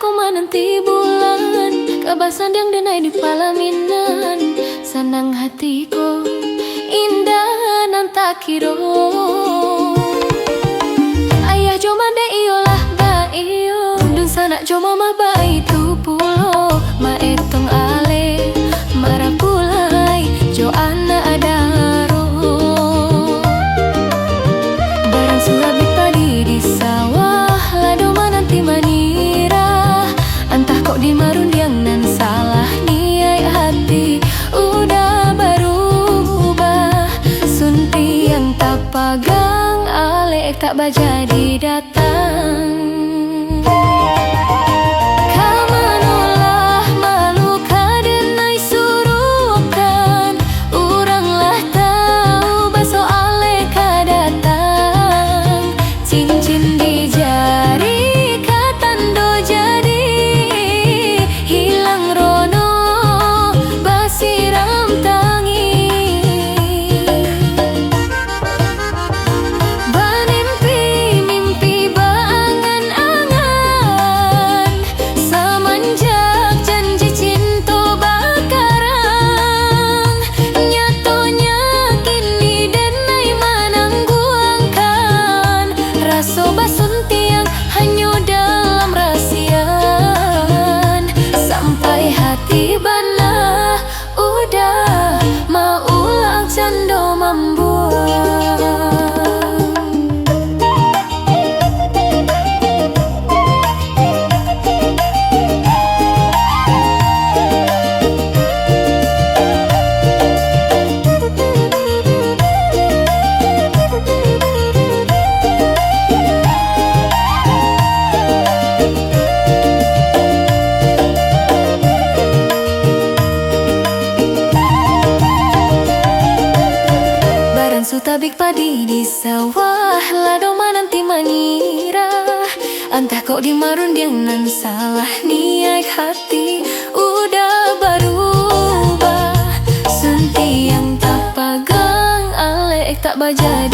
aku menanti bulan kebasan yang denai di palaminan. Senang hatiku indah nan tak kiro. Ayah jo mande iolah ba iyo dun sanak jo mama ba itu pulo. Ma etong ale marapulai jo ana adaro. Barang surabi padi di sawah lado mananti manira. Entah kok di marundiang nan salah niai hati udah berubah. Sunti yang tak pagang alek tak bajadi datang. Cincin di jari katando jadi hilang rono basiram tangi. Banimpi mimpi baangan-angan semenjak janji cinta bakarang. Nyatonya kini denai menangguangkan raso basuntiang hanya dalam rahasian. Sampai hati bana udah mau ulang cando membuang. Sutabik padi di sawah lado mananti manira. Entah kok di marundiang nan salah niat hati udah berubah. Sunti yang tak pagang alek tak bajadi